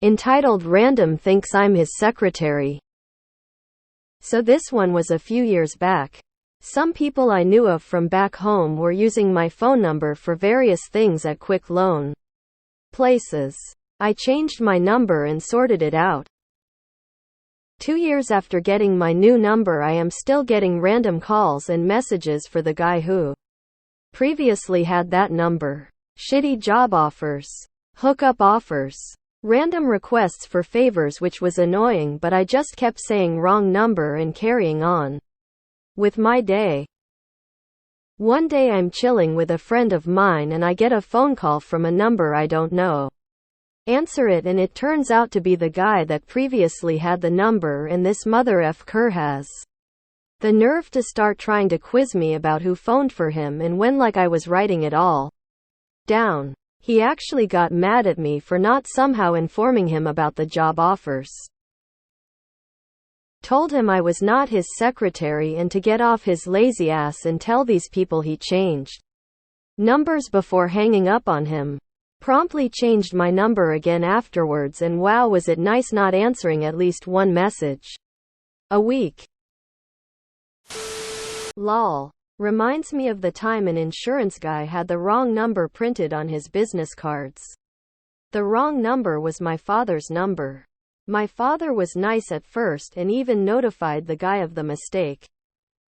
entitled Random Thinks I'm His Secretary. So this one was a few years back. Some people I knew of from back home were using my phone number for various things at quick loan places. I changed my number and sorted it out. 2 years after getting my new number, I am still getting random calls and messages for the guy who previously had that number. Shitty job offers, hookup offers, random requests for favors, which was annoying, but I just kept saying wrong number and carrying on with my day. One day I'm chilling with a friend of mine and I get a phone call from a number I don't know. Answer it and it turns out to be the guy that previously had the number, and this mother effer has the nerve to start trying to quiz me about who phoned for him and when, like I was writing it all down. He actually got mad at me for not somehow informing him about the job offers. Told him I was not his secretary and to get off his lazy ass and tell these people he changed numbers before hanging up on him. Promptly changed my number again afterwards, and wow, was it nice not answering at least one message a week. Lol. Reminds me of the time an insurance guy had the wrong number printed on his business cards. The wrong number was my father's number. My father was nice at first and even notified the guy of the mistake.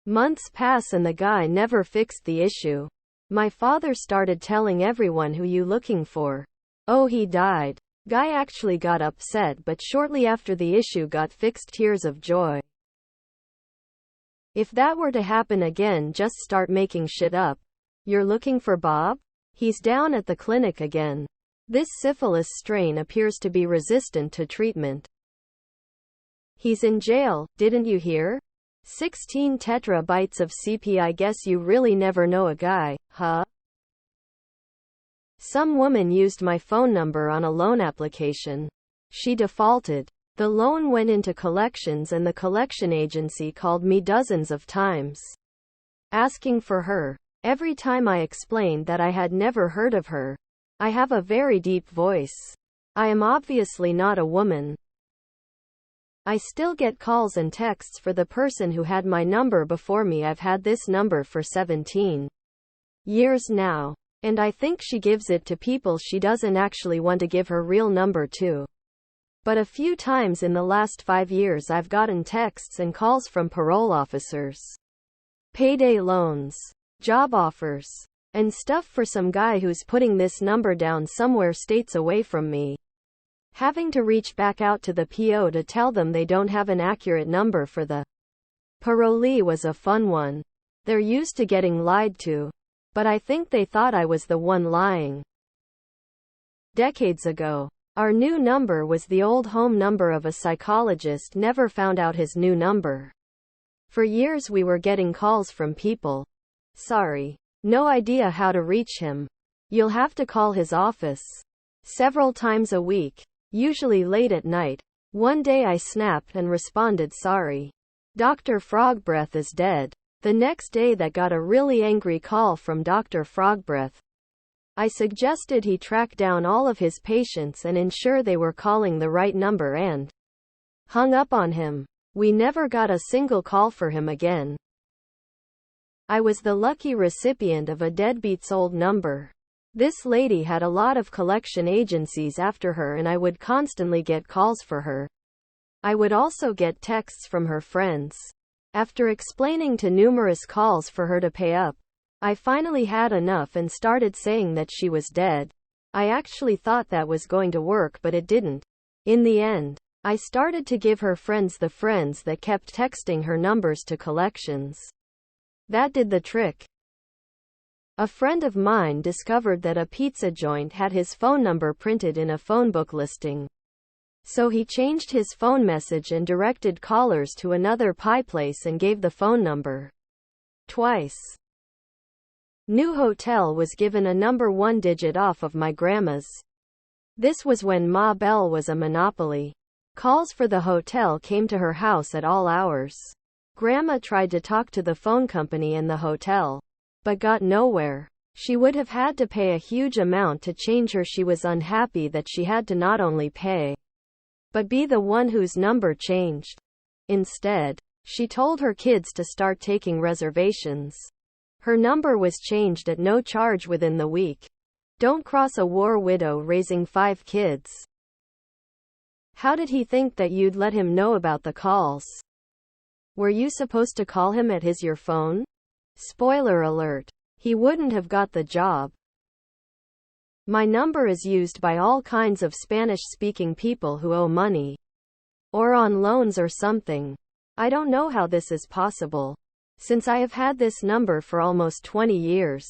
Months pass and the guy never fixed the issue. My father started telling everyone, who you looking for? Oh, he died. Guy actually got upset, but shortly after the issue got fixed, tears of joy. If that were to happen again, just start making shit up. You're looking for Bob? He's down at the clinic again. This syphilis strain appears to be resistant to treatment. He's in jail, didn't you hear? 16 tetrabytes of CP. I guess you really never know a guy, huh? Some woman used my phone number on a loan application. She defaulted. The loan went into collections and the collection agency called me dozens of times, asking for her. Every time I explained that I had never heard of her. I have a very deep voice. I am obviously not a woman. I still get calls and texts for the person who had my number before me. I've had this number for 17 years now. And I think she gives it to people she doesn't actually want to give her real number to. But a few times in the last 5 years I've gotten texts and calls from parole officers, payday loans, job offers, and stuff for some guy who's putting this number down somewhere states away from me. Having to reach back out to the PO to tell them they don't have an accurate number for the parolee was a fun one. They're used to getting lied to. But I think they thought I was the one lying. Decades ago, our new number was the old home number of a psychologist. Never found out his new number. For years we were getting calls from people. Sorry. No idea how to reach him. You'll have to call his office. Several times a week. Usually late at night. One day I snapped and responded, sorry. Dr. Frogbreath is dead. The next day that got a really angry call from Dr. Frogbreath. I suggested he track down all of his patients and ensure they were calling the right number and hung up on him. We never got a single call for him again. I was the lucky recipient of a deadbeat's old number. This lady had a lot of collection agencies after her and I would constantly get calls for her. I would also get texts from her friends. After explaining to numerous calls for her to pay up, I finally had enough and started saying that she was dead. I actually thought that was going to work, but it didn't. In the end, I started to give her friends the friends that kept texting her numbers to collections. That did the trick. A friend of mine discovered that a pizza joint had his phone number printed in a phone book listing. So he changed his phone message and directed callers to another pie place and gave the phone number twice. New hotel was given a number 1 digit off of my grandma's. This was when Ma Bell was a monopoly. Calls for the hotel came to her house at all hours. Grandma tried to talk to the phone company and the hotel, but got nowhere. She would have had to pay a huge amount to change her. She was unhappy that she had to not only pay but be the one whose number changed. Instead, she told her kids to start taking reservations. Her number was changed at no charge within the week. Don't cross a war widow raising 5 kids. How did he think that you'd let him know about the calls? Were you supposed to call him at your phone? Spoiler alert. He wouldn't have got the job. My number is used by all kinds of Spanish-speaking people who owe money. Or on loans or something. I don't know how this is possible. Since I have had this number for almost 20 years.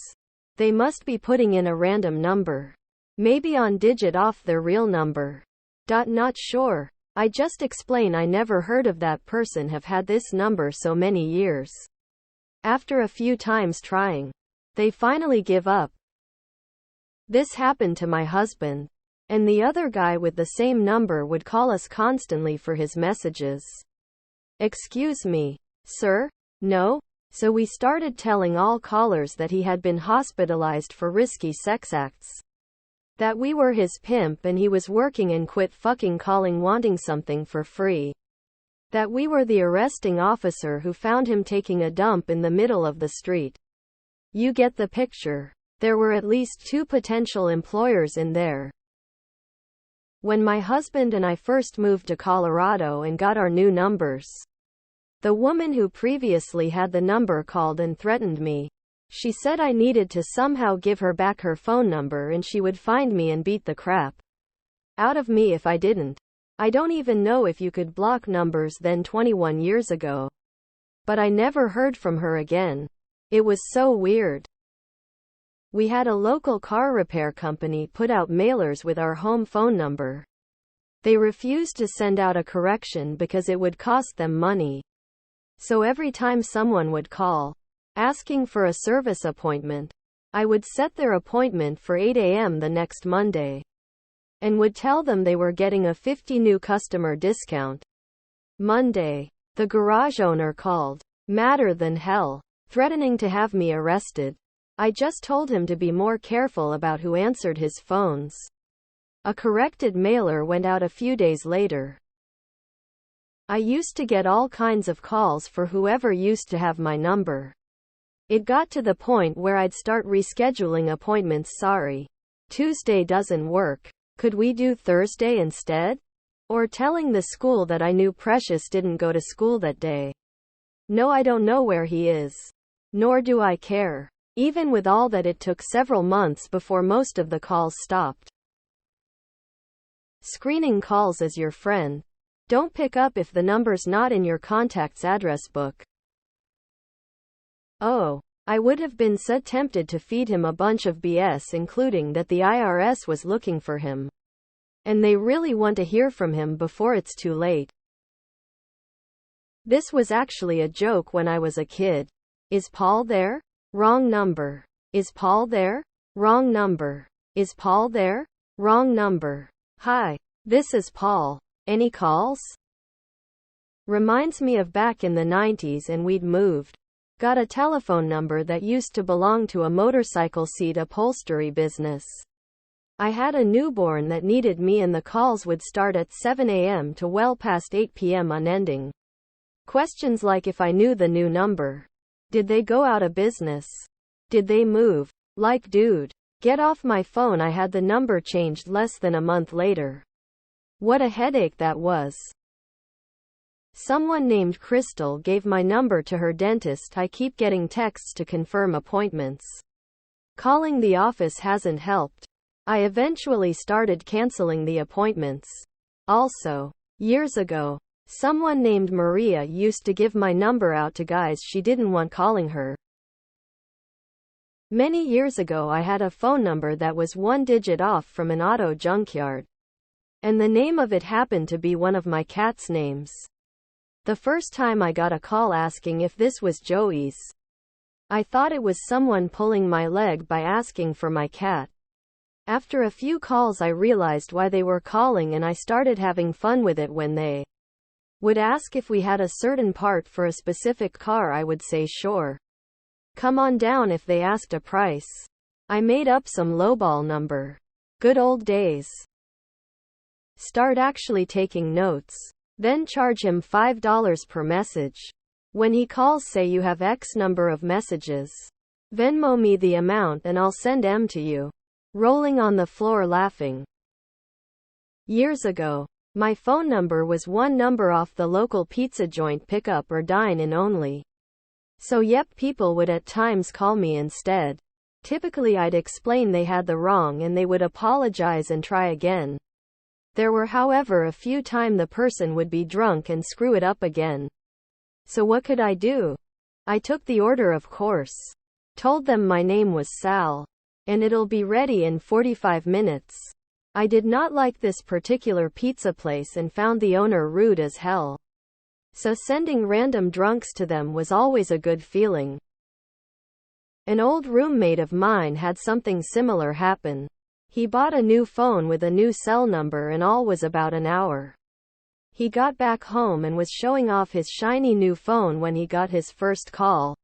They must be putting in a random number. Maybe on digit off their real number. Not sure. I just explain I never heard of that person have had this number so many years. After a few times trying, they finally give up. This happened to my husband. And the other guy with the same number would call us constantly for his messages. Excuse me, sir? No? So we started telling all callers that he had been hospitalized for risky sex acts. That we were his pimp and he was working and quit fucking calling wanting something for free. That we were the arresting officer who found him taking a dump in the middle of the street. You get the picture. There were at least 2 potential employers in there. When my husband and I first moved to Colorado and got our new numbers, the woman who previously had the number called and threatened me. She said I needed to somehow give her back her phone number and she would find me and beat the crap out of me if I didn't. I don't even know if you could block numbers then 21 years ago. But I never heard from her again. It was so weird. We had a local car repair company put out mailers with our home phone number. They refused to send out a correction because it would cost them money. So every time someone would call, asking for a service appointment, I would set their appointment for 8 a.m. the next Monday. And would tell them they were getting a 50 new customer discount. Monday, the garage owner called, madder than hell, threatening to have me arrested. I just told him to be more careful about who answered his phones. A corrected mailer went out a few days later. I used to get all kinds of calls for whoever used to have my number. It got to the point where I'd start rescheduling appointments. Sorry, Tuesday doesn't work. Could we do Thursday instead? Or telling the school that I knew Precious didn't go to school that day. No, I don't know where he is. Nor do I care. Even with all that, it took several months before most of the calls stopped. Screening calls as your friend. Don't pick up if the number's not in your contact's address book. Oh, I would have been so tempted to feed him a bunch of BS, including that the IRS was looking for him. And they really want to hear from him before it's too late. This was actually a joke when I was a kid. Is Paul there? Wrong number. Is Paul there? Wrong number. Is Paul there? Wrong number. Hi, this is Paul. Any calls? Reminds me of back in the 90s and we'd moved. Got a telephone number that used to belong to a motorcycle seat upholstery business. I had a newborn that needed me and the calls would start at 7 a.m. to well past 8 p.m. unending. Questions like if I knew the new number. Did they go out of business? Did they move? Like dude, get off my phone. I had the number changed less than a month later. What a headache that was. Someone named Crystal gave my number to her dentist. I keep getting texts to confirm appointments. Calling the office hasn't helped. I eventually started canceling the appointments. Also, years ago, someone named Maria used to give my number out to guys she didn't want calling her. Many years ago I had a phone number that was 1 digit off from an auto junkyard. And the name of it happened to be one of my cat's names. The first time I got a call asking if this was Joey's, I thought it was someone pulling my leg by asking for my cat. After a few calls I realized why they were calling and I started having fun with it. When they would ask if we had a certain part for a specific car, I would say sure. Come on down if they asked a price. I made up some lowball number. Good old days. Start actually taking notes. Then charge him $5 per message. When he calls, say you have X number of messages. Venmo me the amount and I'll send M to you. Rolling on the floor laughing. Years ago, my phone number was one number off the local pizza joint pickup or dine-in only. So yep, people would at times call me instead. Typically I'd explain they had the wrong and they would apologize and try again. There were however a few times the person would be drunk and screw it up again. So what could I do? I took the order, of course. Told them my name was Sal. And it'll be ready in 45 minutes. I did not like this particular pizza place and found the owner rude as hell. So sending random drunks to them was always a good feeling. An old roommate of mine had something similar happen. He bought a new phone with a new cell number and all was about an hour. He got back home and was showing off his shiny new phone when he got his first call.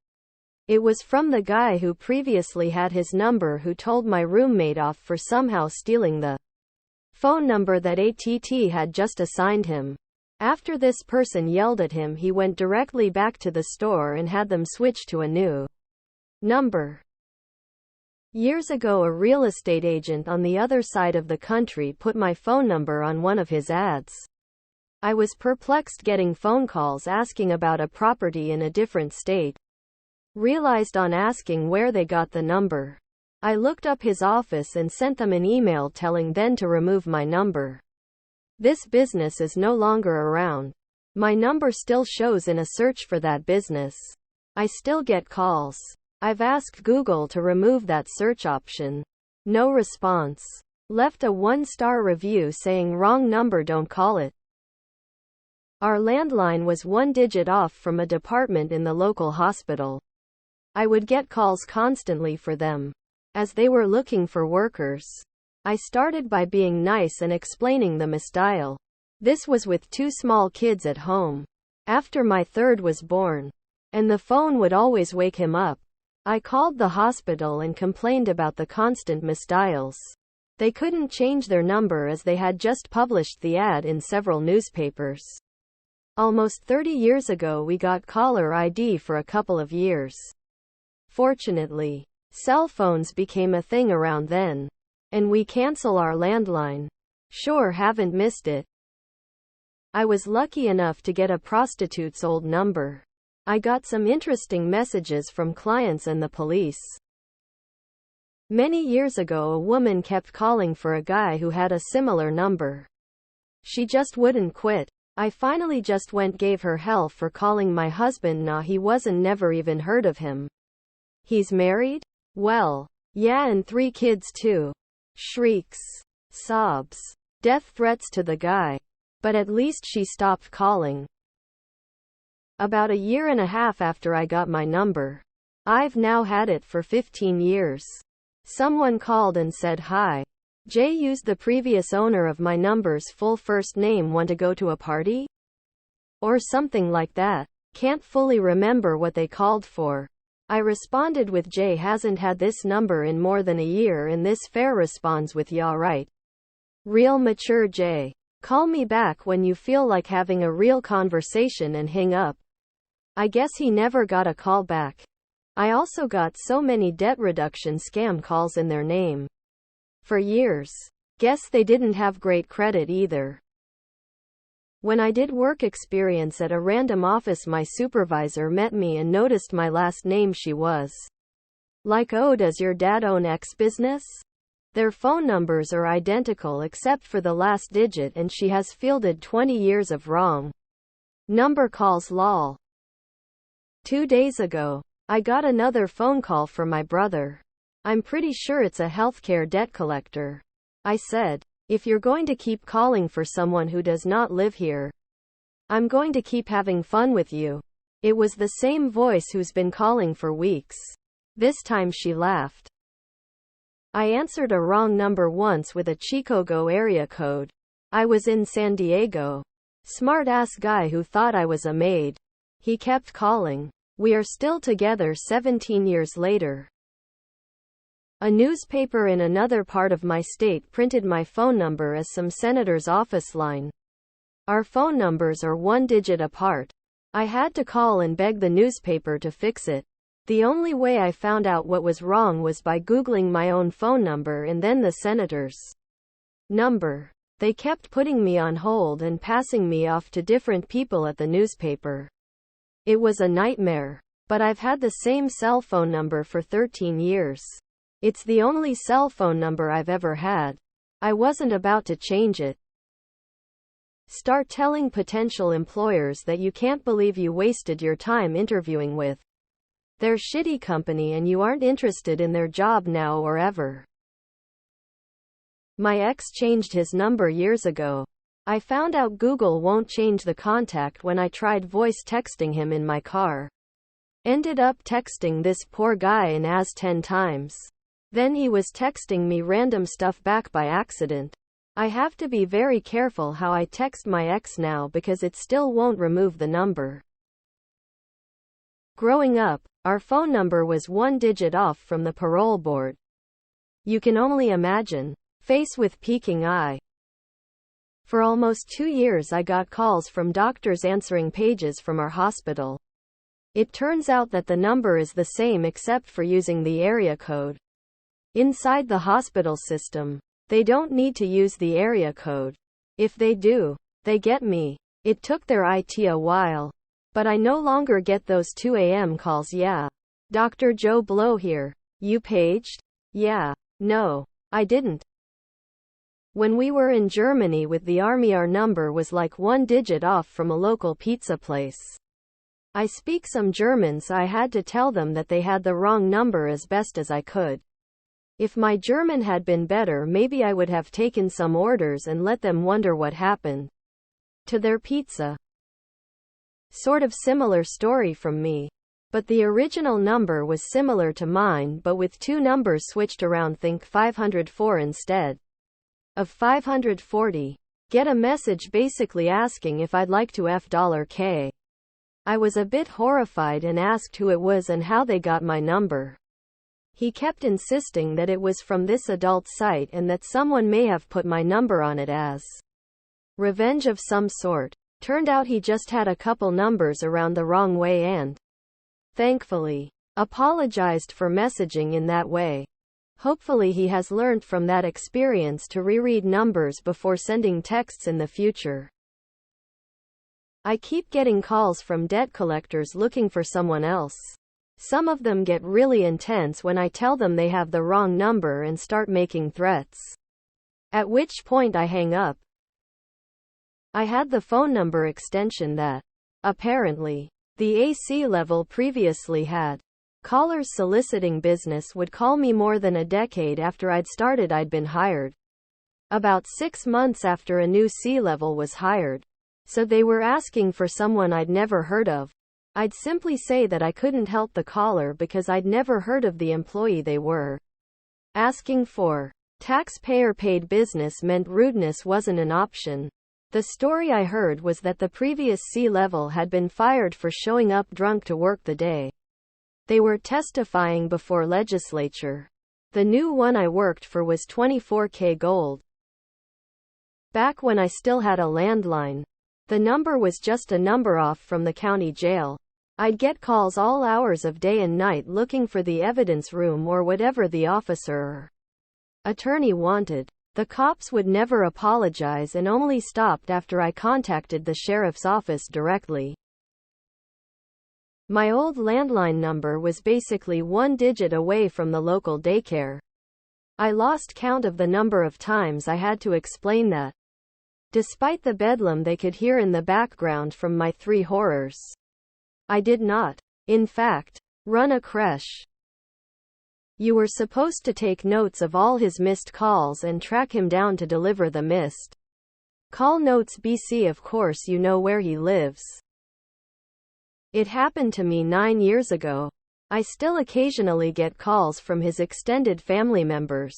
It was from the guy who previously had his number, who told my roommate off for somehow stealing the phone number that ATT had just assigned him. After this person yelled at him, he went directly back to the store and had them switch to a new number. Years ago, a real estate agent on the other side of the country put my phone number on one of his ads. I was perplexed getting phone calls asking about a property in a different state. Realized on asking where they got the number. I looked up his office and sent them an email telling them to remove my number. This business is no longer around. My number still shows in a search for that business. I still get calls. I've asked Google to remove that search option. No response. Left a 1-star review saying wrong number, don't call it. Our landline was 1 digit off from a department in the local hospital. I would get calls constantly for them, as they were looking for workers. I started by being nice and explaining the misdial. This was with 2 small kids at home. After my third was born, and the phone would always wake him up, I called the hospital and complained about the constant misdials. They couldn't change their number as they had just published the ad in several newspapers. Almost 30 years ago we got caller ID for a couple of years. Fortunately, cell phones became a thing around then. And we cancel our landline. Sure, haven't missed it. I was lucky enough to get a prostitute's old number. I got some interesting messages from clients and the police. Many years ago, a woman kept calling for a guy who had a similar number. She just wouldn't quit. I finally just gave her hell for calling my husband. Nah, he wasn't, never even heard of him. He's married? Well, yeah, and 3 kids too. Shrieks. Sobs. Death threats to the guy. But at least she stopped calling. About a year and a half after I got my number. I've now had it for 15 years. Someone called and said, "Hi. Jay used the previous owner of my number's full first name. Want to go to a party?" Or something like that. Can't fully remember what they called for. I responded with, "Jay hasn't had this number in more than a year," and this fair responds with, "Yeah, right. Real mature Jay. Call me back when you feel like having a real conversation," and hang up. I guess he never got a call back. I also got so many debt reduction scam calls in their name. For years. Guess they didn't have great credit either. When I did work experience at a random office, my supervisor met me and noticed my last name. She was like, "Oh, does your dad own X business?" Their phone numbers are identical except for the last digit, and she has fielded 20 years of wrong number calls. Lol. 2 days ago, I got another phone call from my brother. I'm pretty sure it's a healthcare debt collector. I said, "If you're going to keep calling for someone who does not live here, I'm going to keep having fun with you." It was the same voice who's been calling for weeks. This time she laughed. I answered a wrong number once with a Chicago area code. I was in San Diego. Smart-ass guy who thought I was a maid. He kept calling. We are still together 17 years later. A newspaper in another part of my state printed my phone number as some senator's office line. Our phone numbers are one digit apart. I had to call and beg the newspaper to fix it. The only way I found out what was wrong was by Googling my own phone number and then the senator's number. They kept putting me on hold and passing me off to different people at the newspaper. It was a nightmare. But I've had the same cell phone number for 13 years. It's the only cell phone number I've ever had. I wasn't about to change it. Start telling potential employers that you can't believe you wasted your time interviewing with their shitty company and you aren't interested in their job now or ever. My ex changed his number years ago. I found out Google won't change the contact when I tried voice texting him in my car. Ended up texting this poor guy an as 10 times. Then he was texting me random stuff back by accident. I have to be very careful how I text my ex now because it still won't remove the number. Growing up, our phone number was one digit off from the parole board. You can only imagine. Face with peeking eye. For almost 2 years I got calls from doctors answering pages from our hospital. It turns out that the number is the same except for using the area code. Inside the hospital system, they don't need to use the area code. If they do, they get me. It took their IT a while. But I no longer get those 2 a.m. calls. Yeah. Dr. Joe Blow here. You paged? Yeah. No, I didn't. When we were in Germany with the army, our number was like one digit off from a local pizza place. I speak some German, so I had to tell them that they had the wrong number as best as I could. If my German had been better, maybe I would have taken some orders and let them wonder what happened to their pizza. Sort of similar story from me. But the original number was similar to mine but with 2 numbers switched around. Think 504 instead of 540. Get a message basically asking if I'd like to $K. I was a bit horrified and asked who it was and how they got my number. He kept insisting that it was from this adult site and that someone may have put my number on it as revenge of some sort. Turned out he just had a couple numbers around the wrong way and, thankfully, apologized for messaging in that way. Hopefully he has learned from that experience to reread numbers before sending texts in the future. I keep getting calls from debt collectors looking for someone else. Some of them get really intense when I tell them they have the wrong number and start making threats. At which point I hang up. I had the phone number extension that, apparently, the AC level previously had. Callers soliciting business would call me more than a decade after I'd started. I'd been hired about 6 months after a new C-level was hired. So they were asking for someone I'd never heard of. I'd simply say that I couldn't help the caller because I'd never heard of the employee they were asking for. Taxpayer-paid business meant rudeness wasn't an option. The story I heard was that the previous C-level had been fired for showing up drunk to work the day they were testifying before legislature. The new one I worked for was $24K gold. Back when I still had a landline. The number was just a number off from the county jail. I'd get calls all hours of day and night looking for the evidence room or whatever the officer or attorney wanted. The cops would never apologize and only stopped after I contacted the sheriff's office directly. My old landline number was basically one digit away from the local daycare. I lost count of the number of times I had to explain that. Despite the bedlam they could hear in the background from my 3 horrors. I did not, in fact, run a creche. You were supposed to take notes of all his missed calls and track him down to deliver the missed call notes. BC, of course you know where he lives. It happened to me 9 years ago. I still occasionally get calls from his extended family members.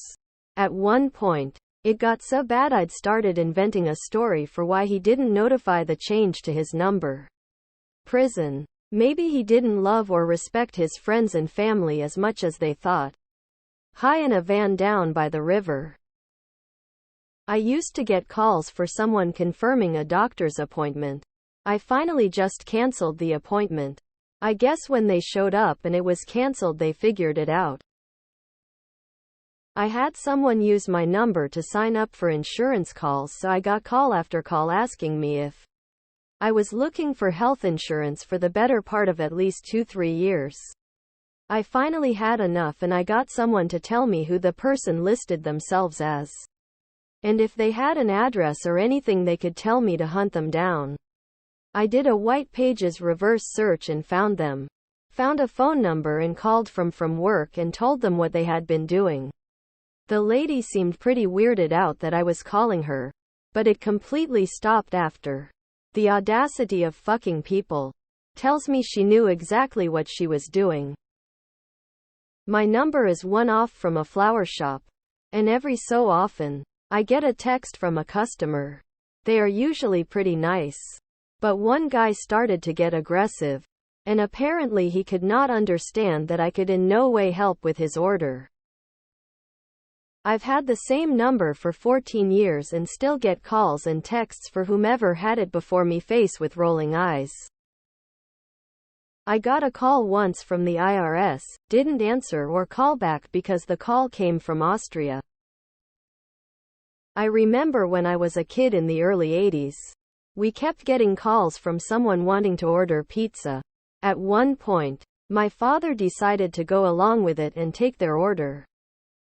At one point, it got so bad I'd started inventing a story for why he didn't notify the change to his number. Prison. Maybe he didn't love or respect his friends and family as much as they thought. High in a van down by the river. I used to get calls for someone confirming a doctor's appointment. I finally just canceled the appointment. I guess when they showed up and it was canceled, they figured it out. I had someone use my number to sign up for insurance calls, so I got call after call asking me if I was looking for health insurance for the better part of at least 2-3 years. I finally had enough and I got someone to tell me who the person listed themselves as, and if they had an address or anything they could tell me to hunt them down. I did a White Pages reverse search and found them. Found a phone number and called from work and told them what they had been doing. The lady seemed pretty weirded out that I was calling her, but it completely stopped after. The audacity of fucking people. Tells me she knew exactly what she was doing. My number is one off from a flower shop, and every so often, I get a text from a customer. They are usually pretty nice. But one guy started to get aggressive, and apparently he could not understand that I could in no way help with his order. I've had the same number for 14 years and still get calls and texts for whomever had it before me, face with rolling eyes. I got a call once from the IRS, didn't answer or call back because the call came from Austria. I remember when I was a kid in the early 80s. We kept getting calls from someone wanting to order pizza. At one point, my father decided to go along with it and take their order.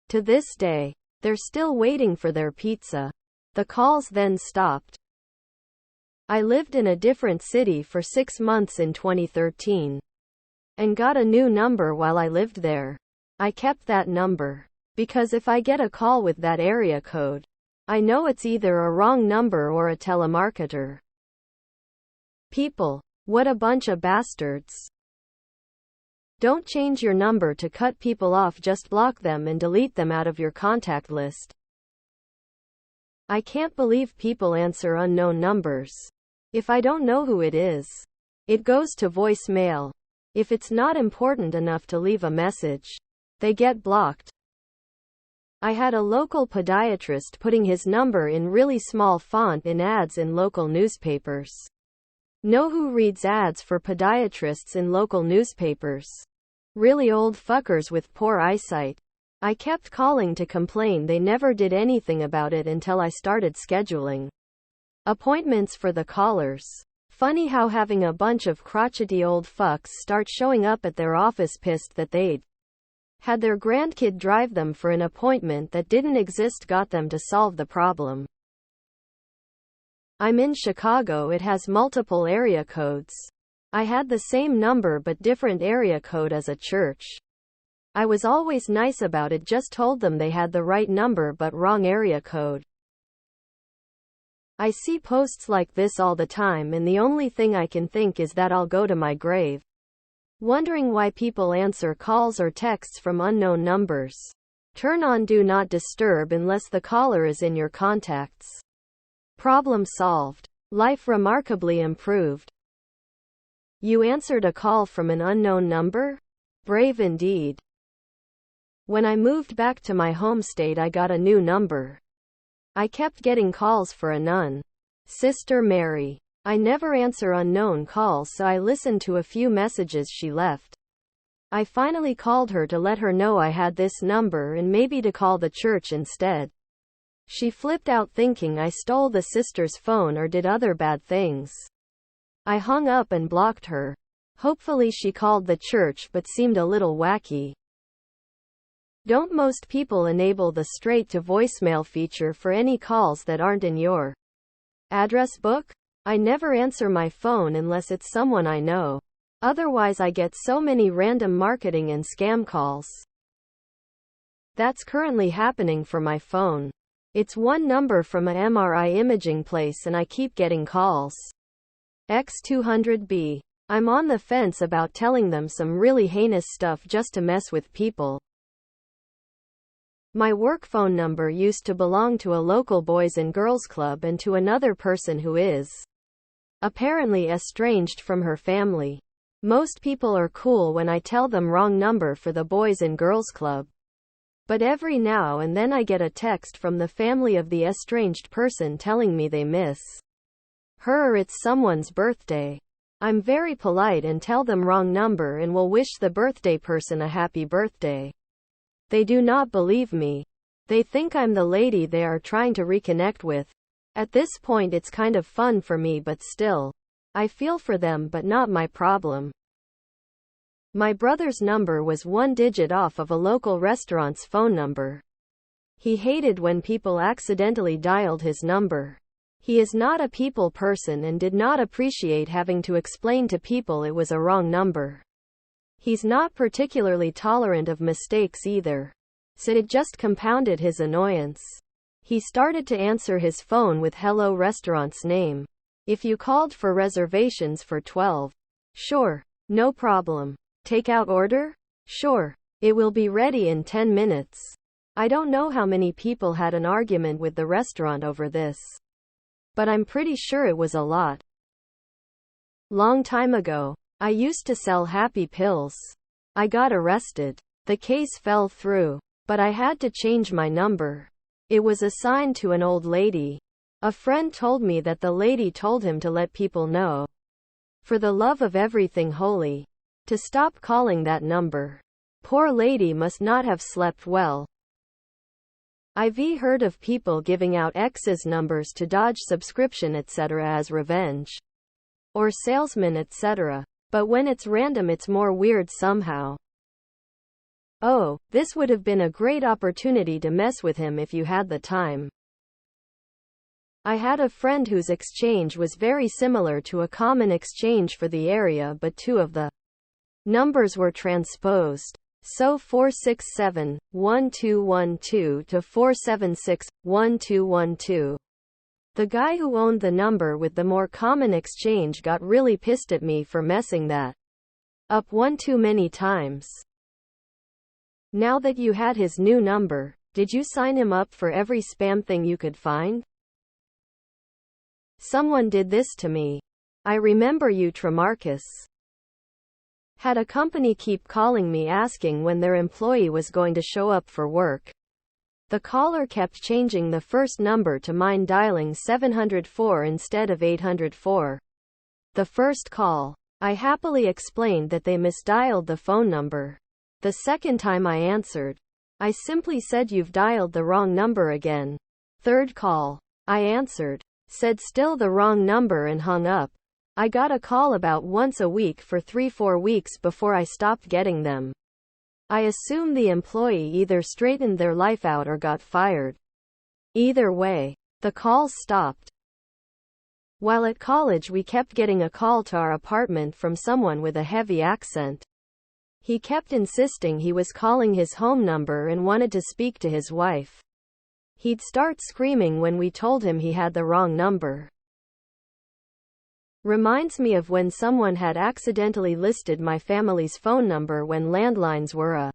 To this day, they're still waiting for their pizza. The calls then stopped. I lived in a different city for 6 months in 2013 and got a new number while I lived there. I kept that number because if I get a call with that area code, I know it's either a wrong number or a telemarketer. People, what a bunch of bastards. Don't change your number to cut people off, just block them and delete them out of your contact list. I can't believe people answer unknown numbers. If I don't know who it is, it goes to voicemail. If it's not important enough to leave a message, they get blocked. I had a local podiatrist putting his number in really small font in ads in local newspapers. Know who reads ads for podiatrists in local newspapers? Really old fuckers with poor eyesight. I kept calling to complain. They never did anything about it until I started scheduling appointments for the callers. Funny how having a bunch of crotchety old fucks start showing up at their office pissed that they'd had their grandkid drive them for an appointment that didn't exist got them to solve the problem. I'm in Chicago. It has multiple area codes. I had the same number but different area code as a church. I was always nice about it, just told them they had the right number but wrong area code. I see posts like this all the time and the only thing I can think is that I'll go to my grave wondering why people answer calls or texts from unknown numbers. Turn on Do Not Disturb unless the caller is in your contacts. Problem solved. Life remarkably improved. You answered a call from an unknown number? Brave indeed. When I moved back to my home state, I got a new number. I kept getting calls for a nun, Sister Mary. I never answer unknown calls, so I listened to a few messages she left. I finally called her to let her know I had this number and maybe to call the church instead. She flipped out thinking I stole the sister's phone or did other bad things. I hung up and blocked her. Hopefully she called the church but seemed a little wacky. Don't most people enable the straight to voicemail feature for any calls that aren't in your address book? I never answer my phone unless it's someone I know. Otherwise I get so many random marketing and scam calls. That's currently happening for my phone. It's one number from a MRI imaging place and I keep getting calls. X200B. I'm on the fence about telling them some really heinous stuff just to mess with people. My work phone number used to belong to a local boys and girls club and to another person who is apparently estranged from her family. Most people are cool when I tell them wrong number for the boys and girls club. But every now and then I get a text from the family of the estranged person telling me they miss her or it's someone's birthday. I'm very polite and tell them wrong number and will wish the birthday person a happy birthday. They do not believe me. They think I'm the lady they are trying to reconnect with. At this point it's kind of fun for me, but still, I feel for them, but not my problem. My brother's number was one digit off of a local restaurant's phone number. He hated when people accidentally dialed his number. He is not a people person and did not appreciate having to explain to people it was a wrong number. He's not particularly tolerant of mistakes either, so it just compounded his annoyance. He started to answer his phone with "Hello restaurant's name. If you called for reservations for 12. Sure. No problem. Takeout order? Sure. It will be ready in 10 minutes. I don't know how many people had an argument with the restaurant over this, but I'm pretty sure it was a lot. Long time ago, I used to sell happy pills. I got arrested. The case fell through, but I had to change my number. It was assigned to an old lady. A friend told me that the lady told him to let people know, for the love of everything holy, to stop calling that number. Poor lady must not have slept well. I've heard of people giving out exes' numbers to dodge subscription etc. as revenge, or salesmen etc. But when it's random it's more weird somehow. Oh, this would have been a great opportunity to mess with him if you had the time. I had a friend whose exchange was very similar to a common exchange for the area, but two of the numbers were transposed. So 467-1212 to 476-1212. The guy who owned the number with the more common exchange got really pissed at me for messing that up one too many times. Now that you had his new number, did you sign him up for every spam thing you could find? Someone did this to me. I remember you, Tremarcus. Had a company keep calling me asking when their employee was going to show up for work. The caller kept changing the first number to mine, dialing 704 instead of 804. The first call, I happily explained that they misdialed the phone number. The second time I answered, I simply said you've dialed the wrong number again. Third call, I answered, said still the wrong number and hung up. I got a call about once a week for 3-4 weeks before I stopped getting them. I assume the employee either straightened their life out or got fired. Either way, the calls stopped. While at college we kept getting a call to our apartment from someone with a heavy accent. He kept insisting he was calling his home number and wanted to speak to his wife. He'd start screaming when we told him he had the wrong number. Reminds me of when someone had accidentally listed my family's phone number when landlines were a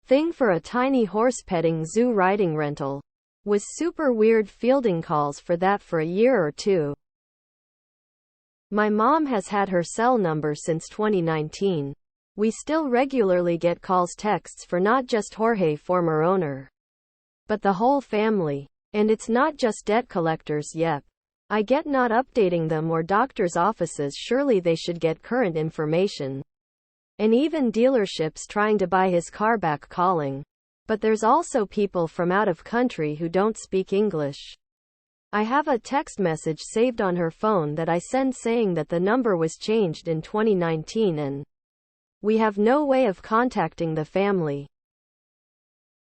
thing for a tiny horse petting zoo riding rental. Was super weird fielding calls for that for a year or two. My mom has had her cell number since 2019. We still regularly get calls, texts for not just Jorge, former owner, but the whole family. And it's not just debt collectors, yep. I get not updating them or doctors' offices, surely they should get current information. And even dealerships trying to buy his car back calling. But there's also people from out of country who don't speak English. I have a text message saved on her phone that I send saying that the number was changed in 2019 and we have no way of contacting the family.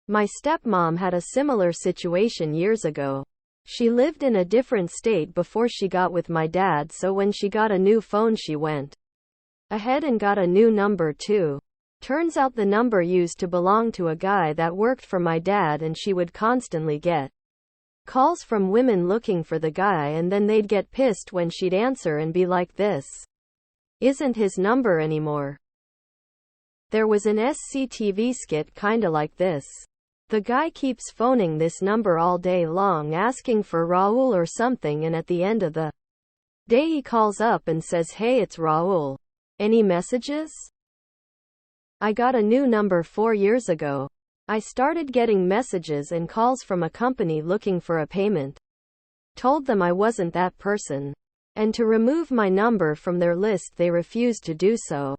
My stepmom had a similar situation years ago. She lived in a different state before she got with my dad, so when she got a new phone she went ahead and got a new number too. Turns out the number used to belong to a guy that worked for my dad, and she would constantly get calls from women looking for the guy, and then they'd get pissed when she'd answer and be like, "This isn't his number anymore." There was an SCTV skit kinda like this. The guy keeps phoning this number all day long asking for Raul or something, and at the end of the day he calls up and says, "Hey, it's Raul. Any messages?" I got a new number 4 years ago. I started getting messages and calls from a company looking for a payment. Told them I wasn't that person, and to remove my number from their list. They refused to do so.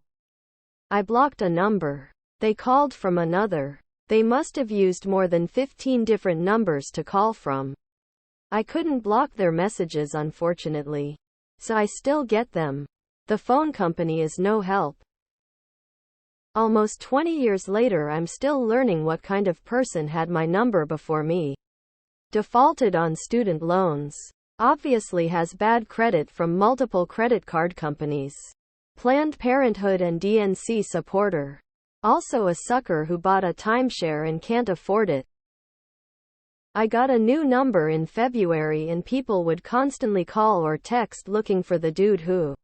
I blocked a number. They called from another. They must have used more than 15 different numbers to call from. I couldn't block their messages, unfortunately, so I still get them. The phone company is no help. Almost 20 years later, I'm still learning what kind of person had my number before me. Defaulted on student loans. Obviously has bad credit from multiple credit card companies. Planned Parenthood and DNC supporter. Also a sucker who bought a timeshare and can't afford it. I got a new number in February and people would constantly call or text looking for the dude who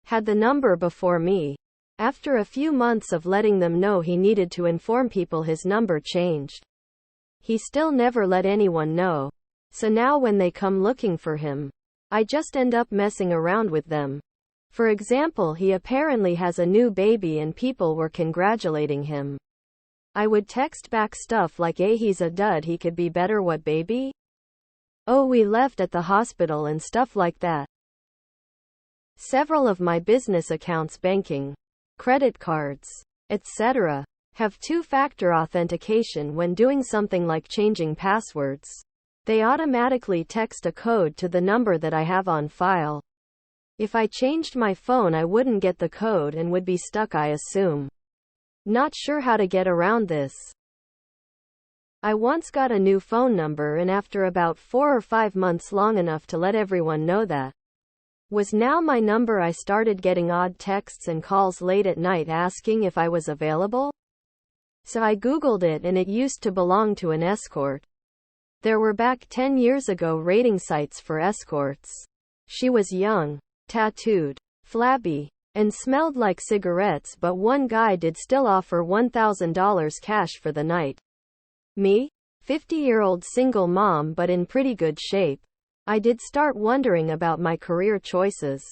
had the number before me. After a few months of letting them know he needed to inform people his number changed, he still never let anyone know. So now when they come looking for him, I just end up messing around with them. For example, he apparently has a new baby and people were congratulating him. I would text back stuff like, "Hey, he's a dud, he could be better, what baby? Oh, we left at the hospital," and stuff like that. Several of my business accounts, banking, credit cards, etc., have two-factor authentication. When doing something like changing passwords, they automatically text a code to the number that I have on file. If I changed my phone, I wouldn't get the code and would be stuck, I assume. Not sure how to get around this. I once got a new phone number, and after about 4 or 5 months, long enough to let everyone know that was now my number, I started getting odd texts and calls late at night asking if I was available. So I Googled it, and it used to belong to an escort. There were, back 10 years ago, rating sites for escorts. She was young, tattooed, flabby, and smelled like cigarettes, but one guy did still offer $1,000 cash for the night. Me? 50-year-old single mom but in pretty good shape. I did start wondering about my career choices.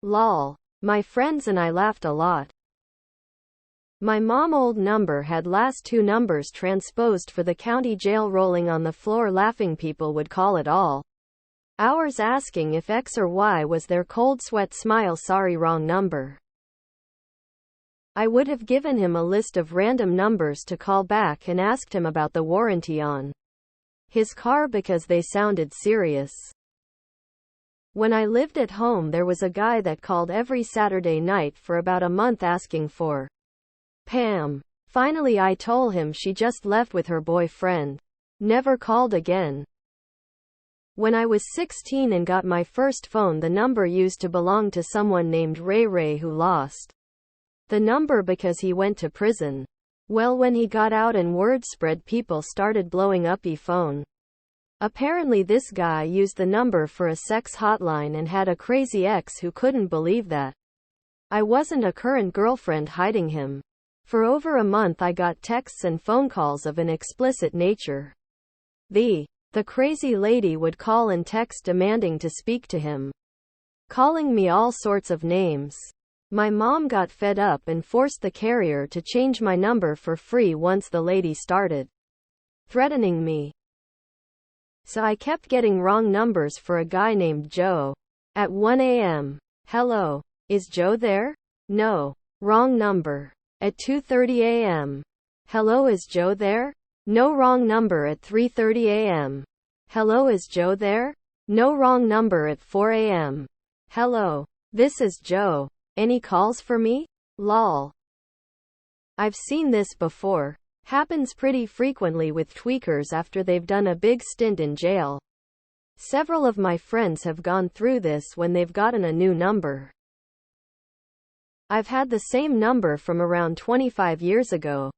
Lol. My friends and I laughed a lot. My mom old number had last 2 numbers transposed for the county jail, rolling on the floor laughing. People would call it all hours asking if X or Y was there. Cold sweat smile, sorry, wrong number. I would have given him a list of random numbers to call back and asked him about the warranty on his car because they sounded serious. When I lived at home, there was a guy that called every Saturday night for about a month asking for Pam. Finally I told him she just left with her boyfriend. Never called again. When I was 16 and got my first phone, the number used to belong to someone named Ray who lost the number because he went to prison. Well, when he got out and word spread, people started blowing up phone. Apparently this guy used the number for a sex hotline and had a crazy ex who couldn't believe that I wasn't a current girlfriend hiding him. For over a month I got texts and phone calls of an explicit nature. The crazy lady would call and text demanding to speak to him, calling me all sorts of names. My mom got fed up and forced the carrier to change my number for free once the lady started threatening me. So I kept getting wrong numbers for a guy named Joe. At 1 a.m. Hello, is Joe there? No. Wrong number. At 2:30 a.m. Hello, is Joe there? No, wrong number. At 3:30 a.m. Hello, is Joe there? No, wrong number. At 4 a.m. Hello, this is Joe. Any calls for me? Lol. I've seen this before. Happens pretty frequently with tweakers after they've done a big stint in jail. Several of my friends have gone through this when they've gotten a new number. I've had the same number from around 25 years ago.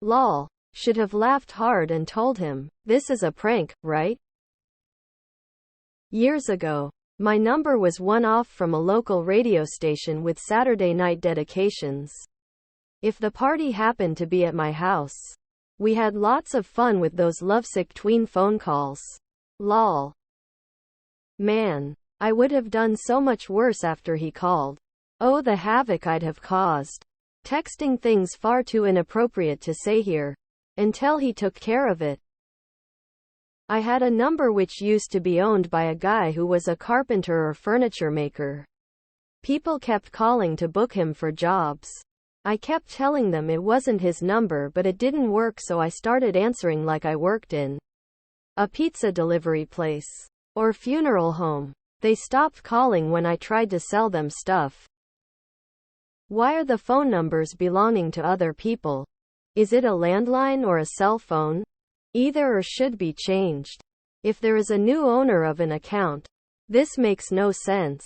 Lol. Should have laughed hard and told him, this is a prank, right? Years ago, my number was one off from a local radio station with Saturday night dedications. If the party happened to be at my house, we had lots of fun with those lovesick tween phone calls. Lol. Man, I would have done so much worse after he called. Oh, the havoc I'd have caused. Texting things far too inappropriate to say here. until he took care of it. I had a number which used to be owned by a guy who was a carpenter or furniture maker. People kept calling to book him for jobs. I kept telling them it wasn't his number, but it didn't work, so I started answering like I worked in a pizza delivery place or funeral home. They stopped calling when I tried to sell them stuff. Why are the phone numbers belonging to other people? Is it a landline or a cell phone? Either or should be changed. If there is a new owner of an account, this makes no sense.